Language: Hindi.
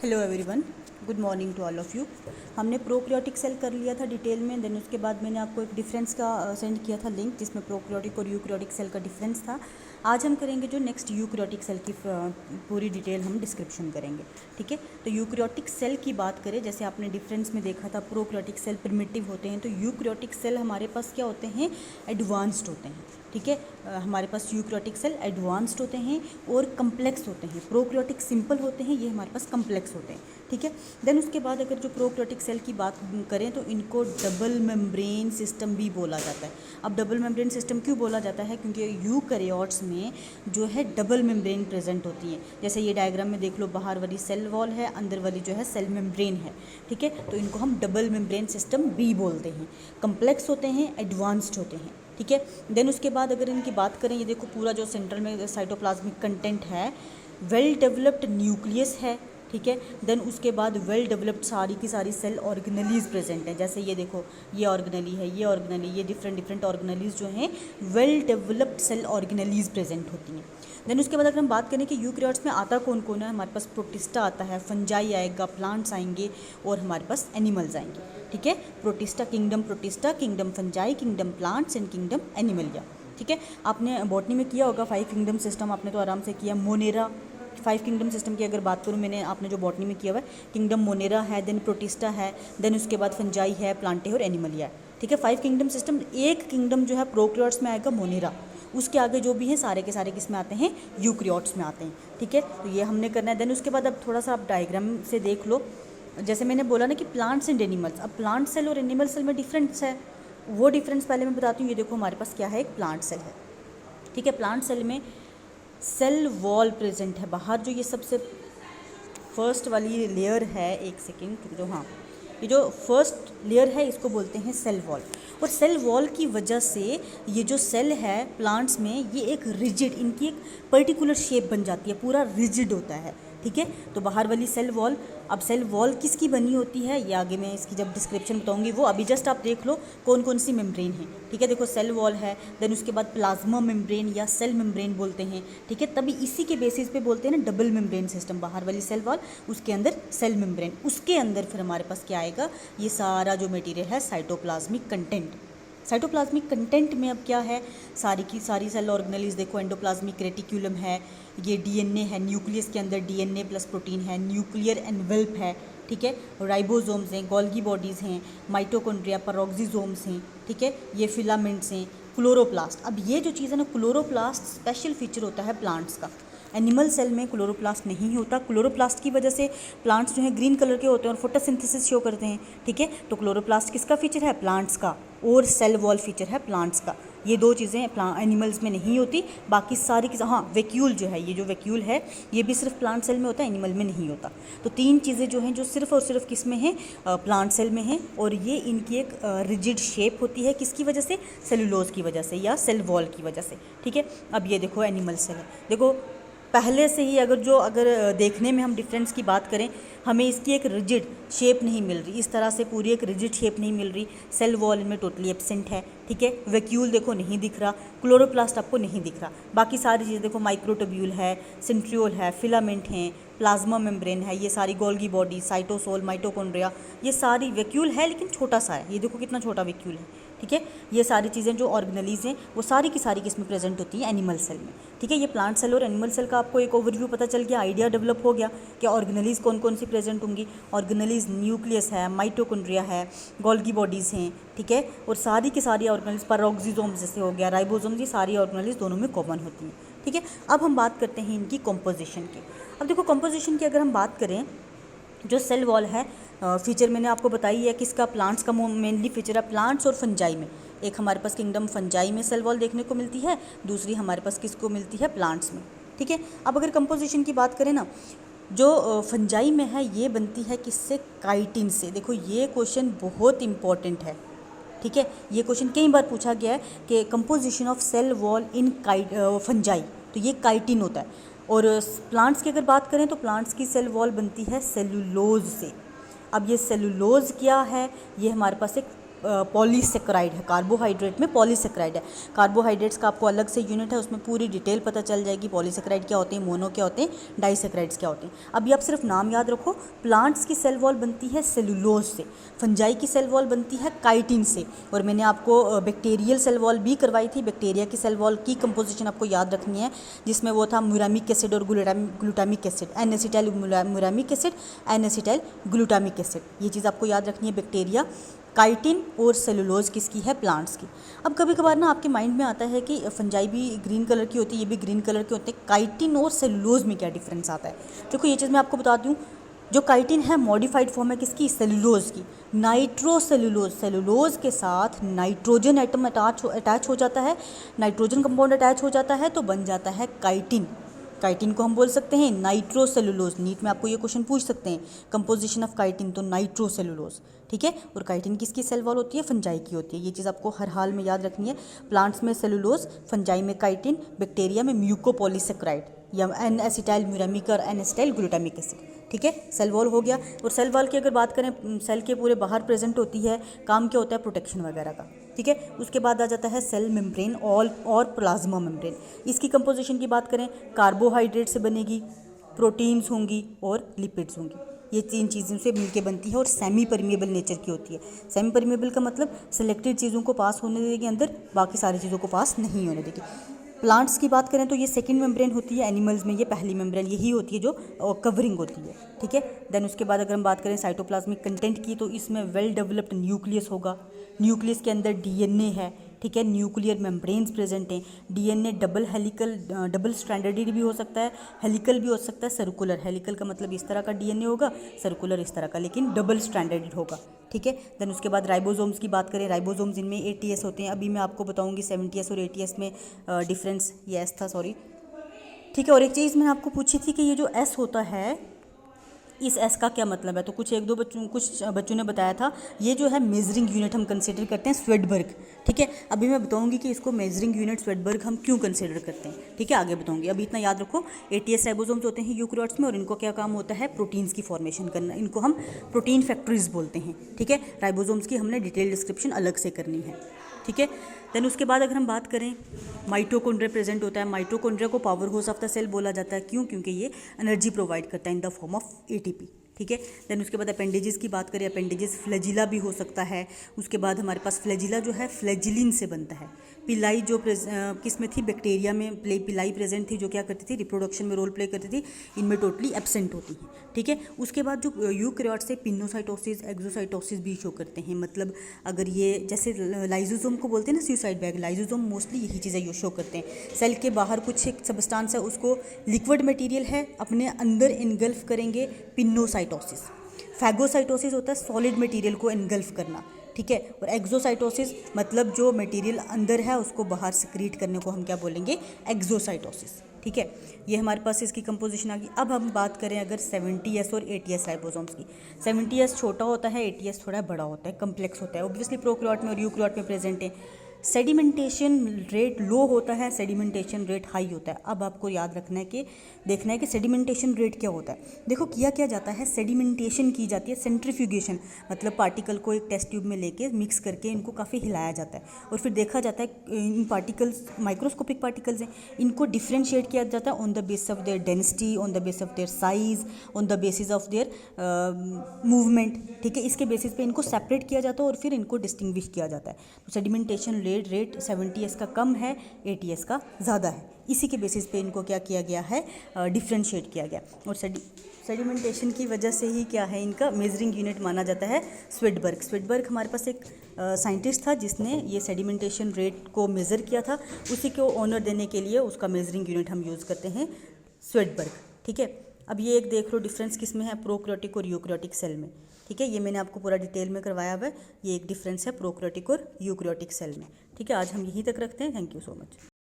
Hello everyone, good morning to all of you. हमने प्रोक्रियोटिक सेल कर लिया था डिटेल में। देन उसके बाद मैंने आपको एक डिफरेंस का सेंड किया था लिंक, जिसमें प्रोक्रियोटिक और यूक्रियोटिक सेल का डिफरेंस था। आज हम करेंगे जो नेक्स्ट यूक्रियोटिक सेल की पूरी डिटेल हम डिस्क्रिप्शन करेंगे। ठीक है, तो यूक्रियोटिक सेल की बात करें, जैसे आपने डिफरेंस में देखा था प्रोक्रियोटिक सेल प्रिमिटिव होते हैं, तो यूक्रियोटिक सेल हमारे पास क्या होते हैं, एडवांस्ड होते हैं। ठीक है, हमारे पास यूक्रियोटिक सेल एडवांस्ड होते हैं और कम्प्लेक्स होते हैं। प्रोक्रियोटिक सिंपल होते हैं, ये हमारे पास कम्प्लेक्स होते हैं। ठीक है, देन उसके बाद अगर जो प्रोक्रियोटिक सेल की बात करें तो इनको डबल मेम्ब्रेन सिस्टम भी बोला जाता है। अब डबल मेम्ब्रेन सिस्टम क्यों बोला जाता है, क्योंकि यूकैरियोट्स में जो है डबल मेम्ब्रेन प्रेजेंट होती है। जैसे ये डायग्राम में देख लो, बाहर वाली सेल वॉल है, अंदर वाली जो है सेल मेम्ब्रेन है। ठीक है, तो इनको हम डबल मेम्ब्रेन सिस्टम भी बोलते हैं। कम्प्लेक्स होते हैं, एडवांस्ड होते हैं। ठीक है, देन उसके बाद अगर इनकी बात करें, ये देखो पूरा जो सेंट्रल में साइटोप्लाज्मिक कंटेंट है, वेल डेवलप्ड न्यूक्लियस है। ठीक है, देन उसके बाद वेल डेवलप्ड सारी की सारी सेल ऑर्गेनेलीज प्रेजेंट है। जैसे ये देखो, ये ऑर्गेनेली है, ये ऑर्गेनेली, ये डिफरेंट ऑर्गेनेलीज जो हैं well developed cell organelles present होती हैं। देन उसके बाद अगर हम बात करें कि यूकैरियोट्स में आता कौन कौन है, हमारे पास प्रोटिस्टा आता है, फंजाई आएगा, प्लांट्स आएंगे और हमारे पास एनिमल्स आएंगे। ठीक है, protista, kingdom fungi, kingdom plants and kingdom Animalia. ठीक है, आपने बॉटनी में किया होगा 5 किंगडम सिस्टम, आपने तो आराम से किया। मोनेरा 5 किंगडम सिस्टम की अगर बात करूँ मैंने, आपने जो बॉटनी में किया हुआ है, किंगडम मोनेरा है, देन प्रोटिस्टा है, देन उसके बाद फंजाई है, प्लांटे और एनिमलिया है। ठीक है, 5 किंगडम सिस्टम। एक किंगडम जो है प्रोक्रियोट्स में आएगा, मोनेरा। उसके आगे जो भी हैं सारे के सारे किस में आते हैं, यूक्रियोट्स में आते हैं। ठीक है, तो ये हमने करना है। देन उसके बाद अब थोड़ा सा आप डायग्राम से देख लो, जैसे मैंने बोला ना कि प्लांट्स एंड एनिमल्स। अब प्लांट सेल और एनिमल सेल में डिफरेंस है, वो डिफरेंस पहले मैं बताती हूँ। ये देखो हमारे पास क्या है, एक प्लांट सेल है। ठीक है, प्लांट सेल में सेल वॉल प्रेजेंट है बाहर। जो ये सबसे फर्स्ट वाली लेयर है, एक सेकेंड जो, हाँ, ये जो फर्स्ट लेयर है इसको बोलते हैं सेल वॉल। और सेल वॉल की वजह से ये जो सेल है प्लांट्स में, ये एक रिजिड, इनकी एक पर्टिकुलर शेप बन जाती है, पूरा रिजिड होता है। ठीक है, तो बाहर वाली सेल वॉल। अब सेल वॉल किसकी बनी होती है, ये आगे मैं इसकी जब डिस्क्रिप्शन बताऊंगी, वो अभी जस्ट आप देख लो कौन कौन सी मेम्ब्रेन है। ठीक है, देखो सेल वॉल है, देन उसके बाद प्लाज्मा मेम्ब्रेन या सेल मेम्ब्रेन बोलते हैं। ठीक है, तभी इसी के बेसिस पे बोलते हैं ना डबल मेम्ब्रेन सिस्टम। बाहर वाली सेल वॉल, उसके अंदर सेल मेम्ब्रेन, उसके अंदर फिर हमारे पास क्या आएगा, ये सारा जो मटेरियल है साइटोप्लाज्मिक कंटेंट। साइटोप्लाज्मिक कंटेंट में अब क्या है, सारी की सारी सेल ऑर्गेनेलीज देखो, एंडोप्लाज्मिक रेटिक्यूलम है, ये डीएनए है, न्यूक्लियस के अंदर डीएनए प्लस प्रोटीन है, न्यूक्लियर एनवेल्प है। ठीक है, राइबोसोम्स हैं, गोल्गी बॉडीज़ हैं, माइटोकॉन्ड्रिया, पेरोक्सिसोम्स हैं। ठीक है, ये फिलामेंट्स हैं, क्लोरोप्लास्ट। अब ये जो चीज़ है ना, क्लोरोप्लास्ट स्पेशल फीचर होता है प्लांट्स का। एनिमल सेल में क्लोरोप्लास्ट नहीं होता। क्लोरोप्लास्ट की वजह से प्लांट्स जो हैं ग्रीन कलर के होते हैं और फोटोसिंथेसिस शो करते हैं। ठीक है, तो क्लोरोप्लास्ट किसका फीचर है, प्लांट्स का, और सेल वॉल फीचर है प्लांट्स का। ये दो चीज़ें एनिमल्स में नहीं होती, बाकी सारी की, हाँ, वैक्यूल जो है, ये जो वैक्यूल है ये भी सिर्फ प्लांट सेल में होता है, एनिमल में नहीं होता। तो 3 चीज़ें जो हैं जो सिर्फ और सिर्फ किस में हैं, प्लांट सेल में हैं। और ये इनकी एक रिजिड शेप होती है, किसकी वजह से, सेलुलोज की वजह से या सेल वॉल की वजह से। ठीक है, अब ये देखो एनिमल सेल है, देखो पहले से ही अगर देखने में हम डिफरेंस की बात करें, हमें इसकी एक रिजिड शेप नहीं मिल रही, इस तरह से पूरी एक रिजिड शेप नहीं मिल रही। सेल वॉल इनमें टोटली एब्सेंट है। ठीक है, वैक्यूल देखो नहीं दिख रहा, क्लोरोप्लास्ट आपको नहीं दिख रहा, बाकी सारी चीज़ें देखो, माइक्रोट्यूब्यूल है, सेंट्रियोल है, फिलामेंट हैं, प्लाज्मा मेम्ब्रेन है, ये सारी गोल्गी बॉडी, साइटोसोल, माइटोकॉन्ड्रिया, ये सारी वैक्यूल है लेकिन छोटा सा है। ये देखो कितना छोटा वैक्यूल है। ठीक है, ये सारी चीज़ें जो ऑर्गेनेलीज हैं वो सारी की सारी किस में प्रेजेंट होती हैं, एनिमल सेल में। ठीक है, ये प्लांट सेल और एनिमल सेल का आपको एक ओवरव्यू पता चल गया, आइडिया डेवलप हो गया कि ऑर्गेनेलीज कौन कौन सी प्रेजेंट होंगी। ऑर्गेनेलीज न्यूक्लियस है, माइटोकॉन्ड्रिया है, गोल्गी बॉडीज़ हैं। ठीक है, और सारी की सारी ऑर्गेनेलीज, पेरोक्सिसोम्स जैसे हो गया, राइबोसोम्स, ये सारी ऑर्गेनेलीज दोनों में कॉमन होती हैं। ठीक है, अब हम बात करते हैं इनकी कॉम्पोजिशन की। अब देखो कॉम्पोजिशन की अगर हम बात करें, जो सेल वॉल है, फीचर मैंने आपको बताई है किसका, प्लांट्स का मेनली फीचर है, प्लांट्स और फंजाई में। एक हमारे पास किंगडम फंजाई में सेल वॉल देखने को मिलती है, दूसरी हमारे पास किसको मिलती है, प्लांट्स में। ठीक है, अब अगर कंपोजिशन की बात करें ना, जो फंजाई में है ये बनती है किससे, काइटिन से। देखो ये क्वेश्चन बहुत इंपॉर्टेंट है। ठीक है, ये क्वेश्चन कई बार पूछा गया है कि composition of cell wall in fungi, तो ये काइटिन होता है। और प्लांट्स की अगर बात करें तो प्लांट्स की सेल वॉल बनती है सेलुलोज से। अब ये सेलुलोज क्या है, ये हमारे पास एक पॉलीसेक्राइड है, कार्बोहाइड्रेट में पॉलीसेक्राइड है। कार्बोहाइड्रेट्स का आपको अलग से यूनिट है, उसमें पूरी डिटेल पता चल जाएगी, पॉलीसेक्राइड क्या होते हैं, मोनो क्या होते हैं, डाइसेक्राइड्स क्या होते हैं। अभी आप सिर्फ नाम याद रखो। प्लांट्स की सेल वॉल बनती है सेलुलोज से, फंजाई की सेल वॉल बनती है काइटिन से, और मैंने आपको बैक्टीरियल सेल वॉल भी करवाई थी। बैक्टीरिया की सेल वॉल की कंपोजिशन आपको याद रखनी है, जिसमें वो था म्यूरामिक एसिड और glutamic acid, N acetyl muramic acid, N acetyl glutamic acid. ये चीज़ आपको याद रखनी है। बैक्टीरिया, काइटिन और सेलुलोज किसकी है, प्लांट्स की। अब कभी कभार ना आपके माइंड में आता है कि फंजाई भी ग्रीन कलर की होती है, ये भी ग्रीन कलर के होते हैं, काइटिन और सेलुलोज में क्या डिफरेंस आता है। देखो ये चीज़ मैं आपको बता दूँ, जो काइटिन है मॉडिफाइड फॉर्म है किसकी, सेलुलोज की। नाइट्रोसेलुलोज, सेलुलोज के साथ नाइट्रोजन एटम अटैच हो जाता है, नाइट्रोजन कंपाउंड अटैच हो जाता है तो बन जाता है काइटिन। काइटिन को हम बोल सकते हैं नाइट्रोसेलुलोज। नीट में आपको ये क्वेश्चन पूछ सकते हैं, कंपोजिशन ऑफ काइटिन, तो नाइट्रोसेलुलोज, ठीक है। और काइटिन किसकी सेल वॉल होती है, फंजाई की होती है। ये चीज़ आपको हर हाल में याद रखनी है। प्लांट्स में सेलुलोज, फंजाई में काइटिन, बैक्टीरिया में म्यूकोपॉलीसेक्राइड या एन एसिटाइल म्यूरामिक और एन एसिटाइल ग्लूटामिक एसिड, ठीक है। सेल वॉल हो गया। और सेल वॉल की अगर बात करें, सेल के पूरे बाहर प्रेजेंट होती है, काम क्या होता है, प्रोटेक्शन वगैरह का, ठीक है। उसके बाद आ जाता है सेल मेम्ब्रेन और प्लाज्मा मेम्ब्रेन। इसकी कंपोजिशन की बात करें, कार्बोहाइड्रेट से बनेगी, प्रोटीन्स होंगी और लिपिड्स होंगी। ये तीन चीज़ों से मिलकर बनती है और सेमी परमिएबल नेचर की होती है। सेमी परमिएबल का मतलब सिलेक्टेड चीज़ों को पास होने देगी अंदर, बाकी सारी चीज़ों को पास नहीं होने देगी। प्लांट्स की बात करें तो ये सेकंड मेम्ब्रेन होती है, एनिमल्स में ये पहली मेम्ब्रेन यही होती है जो कवरिंग होती है, ठीक है। देन उसके बाद अगर हम बात करें साइटोप्लाज्मिक कंटेंट की, तो इसमें वेल डेवलप्ड न्यूक्लियस होगा। न्यूक्लियस के अंदर डीएनए है, ठीक है, न्यूक्लियर मेम्ब्रेन्स प्रेजेंट हैं। डीएनए डबल स्ट्रैंडेड भी हो सकता है, हेलिकल भी हो सकता है, सर्कुलर। हेलिकल का मतलब इस तरह का डीएनए होगा, सर्कुलर इस तरह का, लेकिन डबल स्ट्रैंडेड होगा, ठीक है। देन उसके बाद राइबोसोम्स की बात करें, राइबोसोम्स इनमें 80S होते हैं। अभी मैं आपको बताऊंगी 70S और 80S में डिफरेंस, ये एस था, सॉरी, ठीक है। और एक चीज़ मैंने आपको पूछी थी कि ये जो एस होता है, इस एस का क्या मतलब है, तो कुछ बच्चों ने बताया था, ये जो है मेजरिंग यूनिट हम कंसिडर करते हैं स्वेडबर्ग, ठीक है। अभी मैं बताऊंगी कि इसको मेजरिंग यूनिट स्वेडबर्ग हम क्यों कंसिडर करते हैं, ठीक है, आगे बताऊंगी। अभी इतना याद रखो, 80S राइबोसोम्स होते हैं यूकैरियोट्स में, और इनको क्या काम होता है, प्रोटीन्स की फॉर्मेशन करना। इनको हम प्रोटीन फैक्ट्रीज बोलते हैं, ठीक है। राइबोसोम्स की हमने डिटेल डिस्क्रिप्शन अलग से करनी है, ठीक है। देन उसके बाद अगर हम बात करें, माइटोकॉन्ड्रिया प्रेजेंट होता है। माइटोकॉन्ड्रिया को power house of the cell बोला जाता है, क्यों, क्योंकि ये एनर्जी प्रोवाइड करता है in the form of ATP, ठीक है। देन उसके बाद अपेंडेजेस की बात करें, अपेंडेजेस फ्लैजिला भी हो सकता है। उसके बाद हमारे पास फ्लैजिला जो है फ्लैजिलिन से बनता है। पिलाई जो किस में थी, बैक्टीरिया में पिलाई प्रेजेंट थी, जो क्या करती थी, रिप्रोडक्शन में रोल प्ले करती थी। इनमें टोटली एब्सेंट होती है, ठीक है। उसके बाद जो यूकैरियोट्स से पिनोसाइटोसिस, एक्सोसाइटोसिस भी शो करते हैं। मतलब अगर ये जैसे लाइजोसोम को बोलते हैं ना सुसाइड बैग, लाइजोसोम मोस्टली यही चीज़ें शो करते हैं। सेल के बाहर कुछ एक सब्सटेंस है, उसको लिक्विड मटेरियल है, अपने अंदर इनगल्फ करेंगे, पिनोसाइटोसिस। फैगोसाइटोसिस होता है सॉलिड मटेरियल को इनगल्फ करना, ठीक है। और एक्सोसाइटोसिस मतलब जो मटेरियल अंदर है उसको बाहर सिक्रीट करने को हम क्या बोलेंगे, एक्सोसाइटोसिस, ठीक है। ये हमारे पास इसकी कंपोजिशन आ गई। अब हम बात करें अगर 70S और 80S राइबोसोम्स की। 70S छोटा होता है, 80S थोड़ा बड़ा होता है, कम्प्लेक्स होता है। ऑब्वियसली प्रोकैरियोट में और यूकैरियोट में प्रेजेंट है। सेडिमेंटेशन रेट लो होता है, सेडिमेंटेशन रेट हाई होता है। अब आपको याद रखना है कि देखना है कि सेडिमेंटेशन रेट क्या होता है। देखो किया क्या जाता है, सेडिमेंटेशन की जाती है सेंट्रीफ्यूगेशन, मतलब पार्टिकल को एक टेस्ट ट्यूब में लेके मिक्स करके इनको काफ़ी हिलाया जाता है, और फिर देखा जाता है इन पार्टिकल्स माइक्रोस्कोपिक पार्टिकल्स हैं, इनको डिफ्रेंशिएट किया जाता है on the basis of their density, on the basis of their size, on the basis of their movement, ठीक है। इसके बेसिस पे इनको सेपरेट किया जाता है और फिर इनको डिस्टिंग्विश किया जाता है। तो सेडिमेंटेशन रेट 70S का कम है, 80S का ज़्यादा है। इसी के बेसिस पे इनको क्या किया गया है, डिफ्रेंशिएट किया गया। और सेडिमेंटेशन की वजह से ही क्या है, इनका मेजरिंग यूनिट माना जाता है स्वेडबर्ग। स्वेडबर्ग हमारे पास एक साइंटिस्ट था जिसने ये सेडिमेंटेशन रेट को मेज़र किया था, उसी को ऑनर देने के लिए उसका मेजरिंग यूनिट हम यूज़ करते हैं स्वेडबर्ग, ठीक है। अब ये एक देख लो डिफरेंस किस में है, प्रोकैरियोटिक और यूकैरियोटिक सेल में, ठीक है। ये मैंने आपको पूरा डिटेल में करवाया हुआ है। ये एक डिफरेंस है प्रोकैरियोटिक और यूकैरियोटिक सेल में, ठीक है। आज हम यहीं तक रखते हैं। Thank you so much.